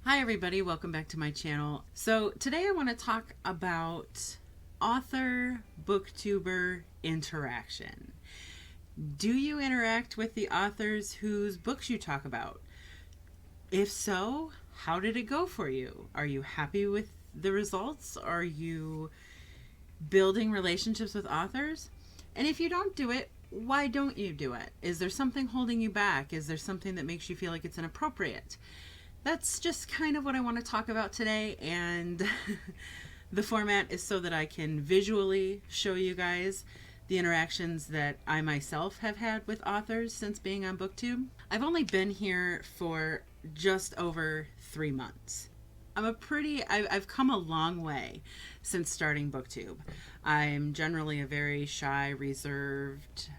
Hi everybody, welcome back to my channel. So today I want to talk about author booktuber interaction. Do you interact with the authors whose books you talk about? If so, how did it go for you? Are you happy with the results? Are you building relationships with authors? And if you don't do it, why don't you do it? Is there something holding you back? Is there something that makes you feel like it's inappropriate? That's just kind of what I want to talk about today, and the format is so that I can visually show you guys the interactions that I myself have had with authors since being on BookTube. I've only been here for just over 3 months. I've come a long way since starting BookTube. I'm generally a very shy, reserved,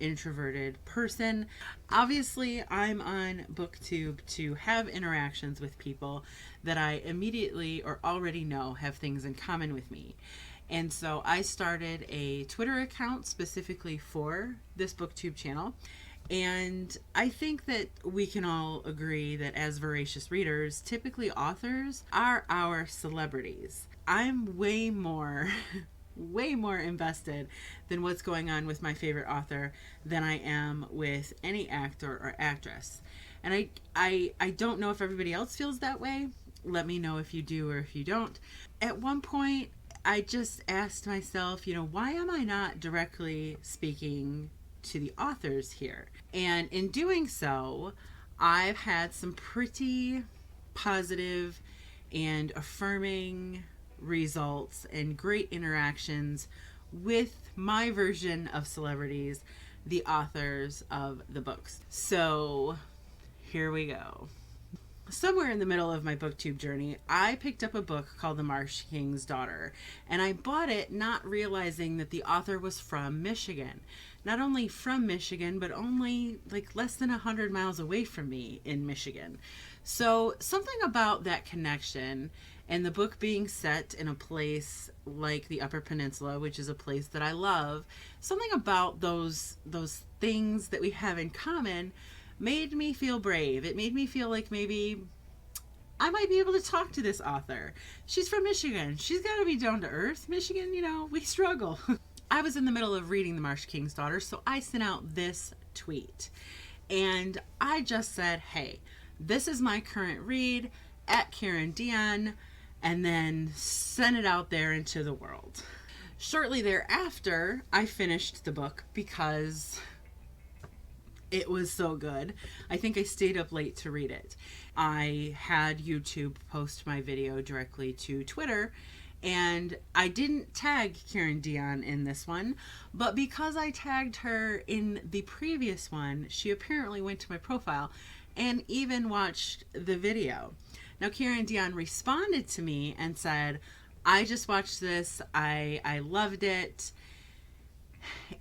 introverted person. Obviously, I'm on BookTube to have interactions with people that I immediately or already know have things in common with me. And so I started a Twitter account specifically for this BookTube channel. And I think that we can all agree that as voracious readers, typically authors are our celebrities. I'm way more way more invested than what's going on with my favorite author than I am with any actor or actress. And I don't know if everybody else feels that way. Let me know if you do or if you don't. At one point, I just asked myself, why am I not directly speaking to the authors here? And in doing so, I've had some pretty positive and affirming results and great interactions with my version of celebrities, the authors of the books. So here we go. Somewhere in the middle of my booktube journey, I picked up a book called The Marsh King's Daughter, and I bought it not realizing that the author was from Michigan. Not only from Michigan, but only like less than 100 miles away from me in Michigan. So something about that connection and the book being set in a place like the Upper Peninsula, which is a place that I love, something about those things that we have in common made me feel brave. It made me feel like maybe I might be able to talk to this author. She's from Michigan. She's got to be down to earth. Michigan, we struggle. I was in the middle of reading The Marsh King's Daughter, so I sent out this tweet. And I just said, hey, this is my current read at Karen Dion, and then sent it out there into the world. Shortly thereafter, I finished the book because it was so good. I think I stayed up late to read it. I had YouTube post my video directly to Twitter, and I didn't tag Karen Dion in this one, but because I tagged her in the previous one, she apparently went to my profile and even watched the video. Now, Karen Dion responded to me and said, I just watched this. I loved it.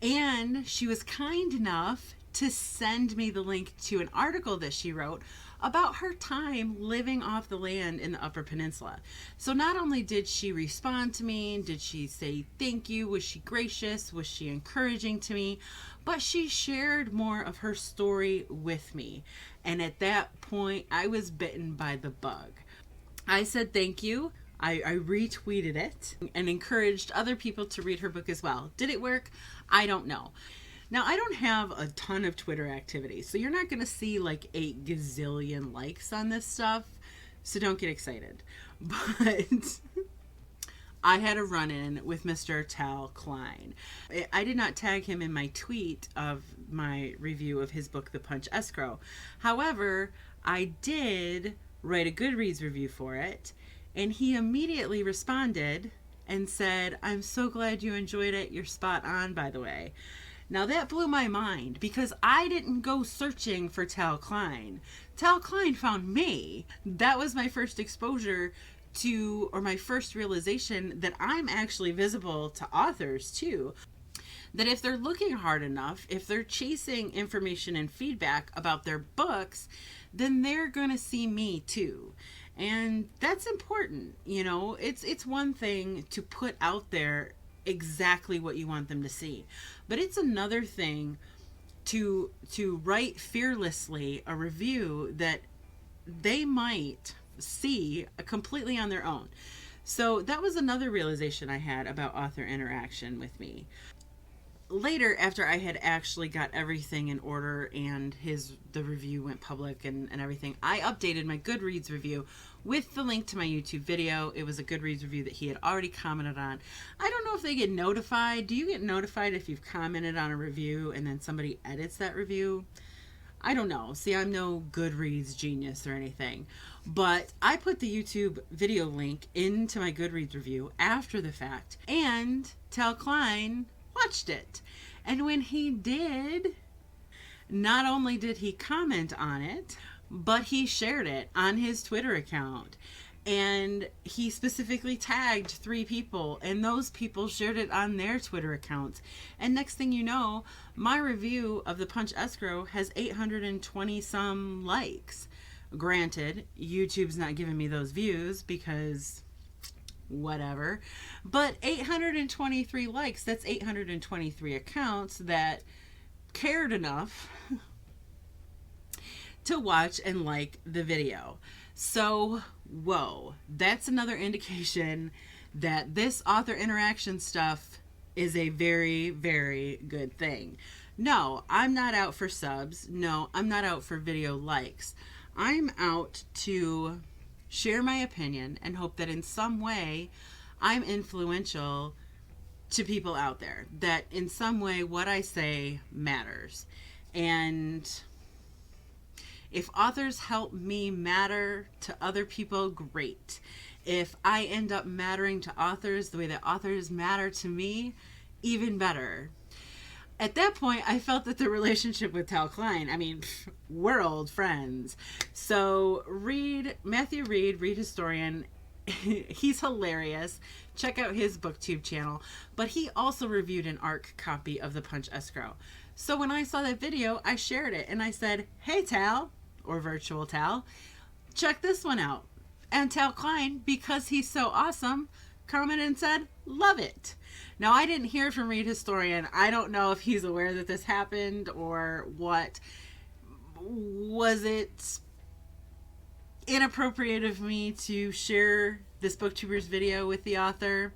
And she was kind enough to send me the link to an article that she wrote about her time living off the land in the Upper Peninsula. So not only did she respond to me, did she say thank you, was she gracious, was she encouraging to me, but she shared more of her story with me. And at that point, I was bitten by the bug. I said thank you. I retweeted it and encouraged other people to read her book as well. Did it work? I don't know. Now, I don't have a ton of Twitter activity, so you're not going to see like 8 gazillion likes on this stuff, so don't get excited. But I had a run-in with Mr. Tal Klein. I did not tag him in my tweet of my review of his book, The Punch Escrow. However, I did write a Goodreads review for it, and he immediately responded and said, I'm so glad you enjoyed it. You're spot on, by the way. Now that blew my mind because I didn't go searching for Tal Klein. Tal Klein found me. That was my first exposure to, or my first realization that I'm actually visible to authors too. That if they're looking hard enough, if they're chasing information and feedback about their books, then they're going to see me too. And that's important. It's one thing to put out there exactly what you want them to see, but it's another thing to write fearlessly a review that they might see completely on their own. So that was another realization I had about author interaction with me. Later, after I had actually got everything in order and the review went public and everything, I updated my Goodreads review with the link to my YouTube video. It was a Goodreads review that he had already commented on. I don't know if they get notified. Do you get notified if you've commented on a review and then somebody edits that review? I don't know. See, I'm no Goodreads genius or anything. But I put the YouTube video link into my Goodreads review after the fact, and Tal Klein watched it. And when he did, not only did he comment on it, but he shared it on his Twitter account. And he specifically tagged 3 people, and those people shared it on their Twitter accounts. And next thing you know, my review of the Punch Escrow has 820 some likes. Granted, YouTube's not giving me those views because whatever, but 823 likes, that's 823 accounts that cared enough to watch and like the video. So, whoa, that's another indication that this author interaction stuff is a very, very good thing. No, I'm not out for subs. No, I'm not out for video likes. I'm out to share my opinion and hope that in some way I'm influential to people out there, that in some way what I say matters. And if authors help me matter to other people, great. If I end up mattering to authors the way that authors matter to me, even better. At that point, I felt that the relationship with Tal Klein, we're old friends. So Matthew Reed historian, he's hilarious. Check out his BookTube channel. But he also reviewed an ARC copy of the Punch Escrow. So when I saw that video, I shared it and I said, hey Tal, or virtual Tal, check this one out. And Tal Klein, because he's so awesome, commented and said, love it. Now, I didn't hear from Reed Historian. I don't know if he's aware that this happened or what. Was it inappropriate of me to share this BookTuber's video with the author?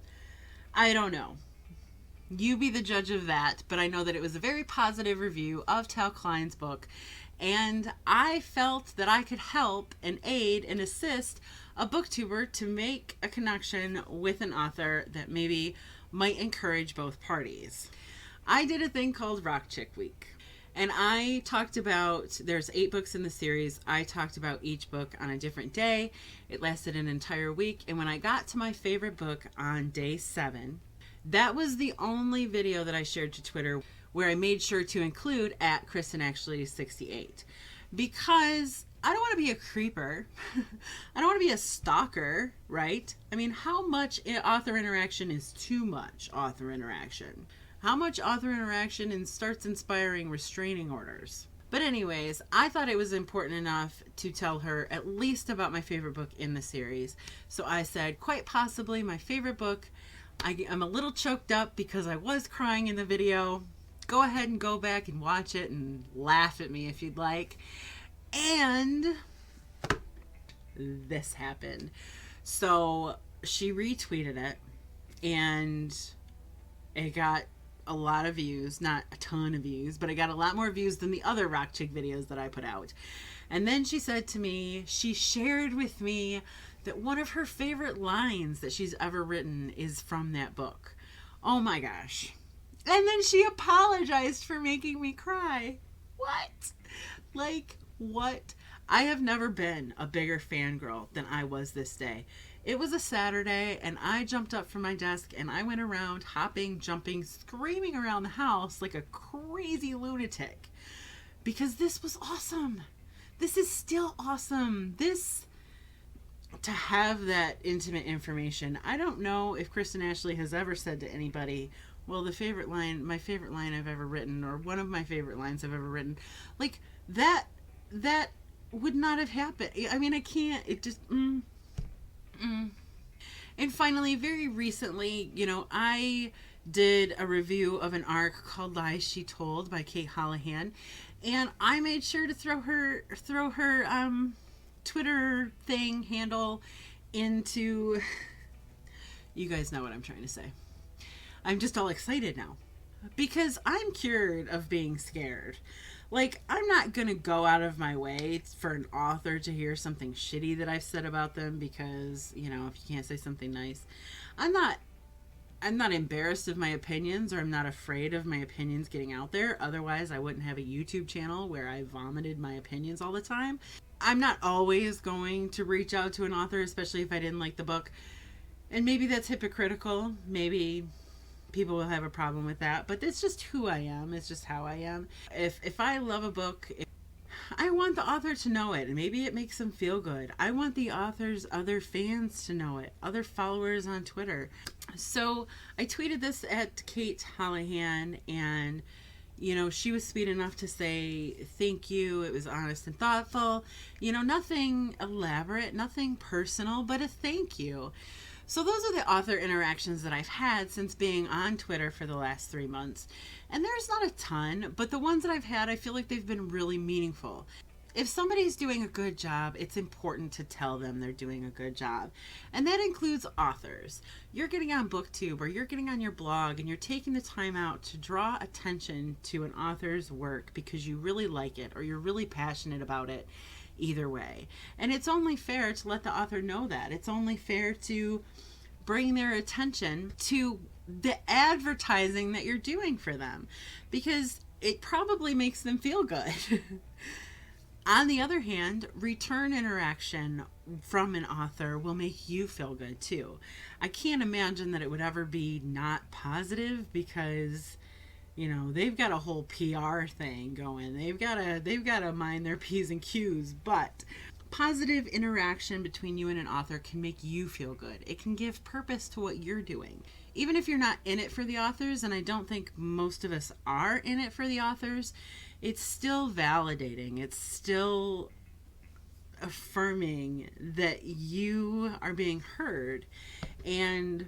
I don't know. You be the judge of that, but I know that it was a very positive review of Tal Klein's book, and I felt that I could help and aid and assist a booktuber to make a connection with an author that maybe might encourage both parties. I did a thing called Rock Chick Week, and I talked about, there's 8 books in the series. I talked about each book on a different day. It lasted an entire week, and when I got to my favorite book on day 7, that was the only video that I shared to Twitter where I made sure to include at KristenAshley68, because I don't want to be a creeper. I don't want to be a stalker, right? How much author interaction is too much author interaction? How much author interaction starts inspiring restraining orders? But anyways, I thought it was important enough to tell her at least about my favorite book in the series. So I said, quite possibly my favorite book. I'm a little choked up because I was crying in the video. Go ahead and go back and watch it and laugh at me if you'd like. And this happened. So she retweeted it, and it got a lot of views. Not a ton of views, but it got a lot more views than the other Rock Chick videos that I put out. And then she said to me, she shared with me that one of her favorite lines that she's ever written is from that book. Oh my gosh. And then she apologized for making me cry. What? What? I have never been a bigger fangirl than I was this day. It was a Saturday, and I jumped up from my desk, and I went around hopping, jumping, screaming around the house like a crazy lunatic. Because this was awesome. This is still awesome. To have that intimate information. I don't know if Kristen Ashley has ever said to anybody, well, my favorite line I've ever written, or one of my favorite lines I've ever written. That would not have happened. I can't. It just. And finally, very recently, I did a review of an ARC called Lies She Told by Kate Holohan, and I made sure to throw her Twitter thing handle into, you guys know what I'm trying to say. I'm just all excited now because I'm cured of being scared. Like, I'm not going to go out of my way for an author to hear something shitty that I've said about them because, you know, if you can't say something nice, I'm not embarrassed of my opinions, or I'm not afraid of my opinions getting out there. Otherwise, I wouldn't have a YouTube channel where I vomited my opinions all the time. I'm not always going to reach out to an author, especially if I didn't like the book. And maybe that's hypocritical. Maybe people will have a problem with that, but it's just who I am. It's just how I am. If I love a book, I want the author to know it, and maybe it makes them feel good. I want the author's other fans to know it, other followers on Twitter. So I tweeted this at Kate Houlihan, and you know, she was sweet enough to say thank you. It was honest and thoughtful. You know, nothing elaborate, nothing personal, but a thank you. So those are the author interactions that I've had since being on Twitter for the last 3 months. And there's not a ton, but the ones that I've had, I feel like they've been really meaningful. If somebody's doing a good job, it's important to tell them they're doing a good job. And that includes authors. You're getting on BookTube or you're getting on your blog and you're taking the time out to draw attention to an author's work because you really like it or you're really passionate about it. Either way. And it's only fair to let the author know that. It's only fair to bring their attention to the advertising that you're doing for them because it probably makes them feel good. On the other hand, return interaction from an author will make you feel good too. I can't imagine that it would ever be not positive because, you know, they've got a whole PR thing going. They've got to mind their P's and Q's, but positive interaction between you and an author can make you feel good. It can give purpose to what you're doing. Even if you're not in it for the authors, and I don't think most of us are in it for the authors, it's still validating. It's still affirming that you are being heard, and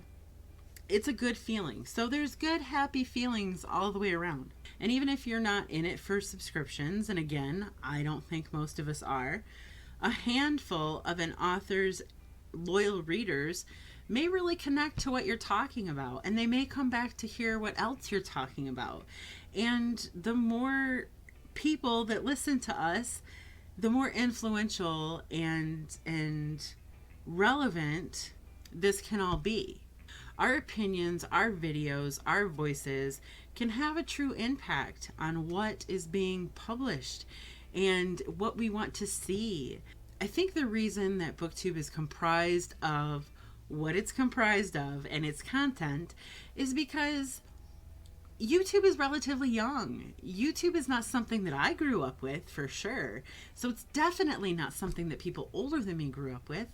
it's a good feeling. So there's good, happy feelings all the way around. And even if you're not in it for subscriptions, and again, I don't think most of us are, a handful of an author's loyal readers may really connect to what you're talking about, and they may come back to hear what else you're talking about. And the more people that listen to us, the more influential and relevant this can all be. Our opinions, our videos, our voices can have a true impact on what is being published and what we want to see. I think the reason that BookTube is comprised of what it's comprised of and its content is because YouTube is relatively young. YouTube is not something that I grew up with, for sure. So it's definitely not something that people older than me grew up with.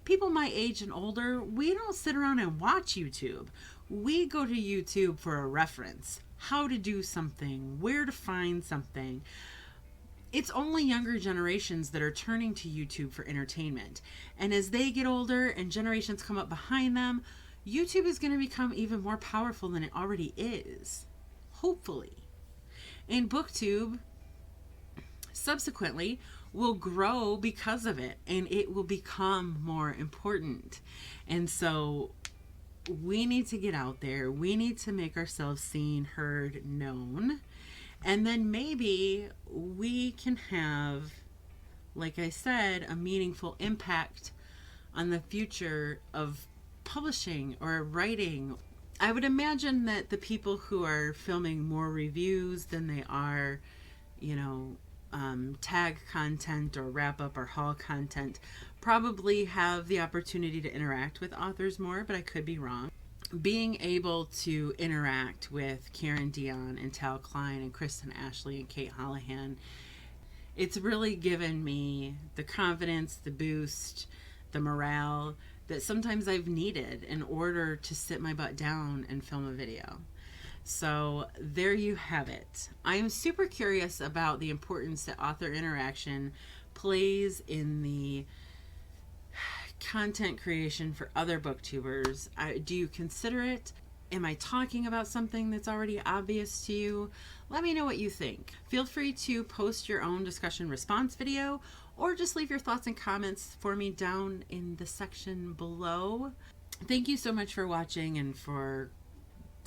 People my age and older, we don't sit around and watch YouTube. We go to YouTube for a reference. How to do something, where to find something. It's only younger generations that are turning to YouTube for entertainment. And as they get older and generations come up behind them, YouTube is going to become even more powerful than it already is. Hopefully. And BookTube subsequently will grow because of it, and it will become more important. And so we need to get out there. We need to make ourselves seen, heard, known. And then maybe we can have, like I said, a meaningful impact on the future of publishing or writing. I would imagine that the people who are filming more reviews than they are, tag content or wrap up or haul content probably have the opportunity to interact with authors more, but I could be wrong. Being able to interact with Karen Dion and Tal Klein and Kristen Ashley and Kate Houlihan, it's really given me the confidence, the boost, the morale that sometimes I've needed in order to sit my butt down and film a video. So there you have it. I am super curious about the importance that author interaction plays in the content creation for other booktubers. Do you consider it? Am I talking about something that's already obvious to you? Let me know what you think. Feel free to post your own discussion response video or just leave your thoughts and comments for me down in the section below. Thank you so much for watching and for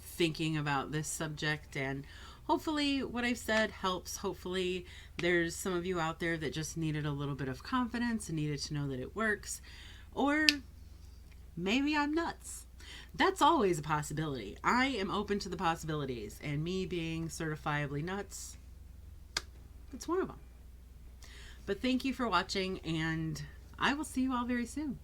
thinking about this subject, and hopefully what I've said helps. Hopefully there's some of you out there that just needed a little bit of confidence and needed to know that it works. Or maybe I'm nuts. That's always a possibility. I am open to the possibilities, and me being certifiably nuts, it's one of them. But thank you for watching, and I will see you all very soon.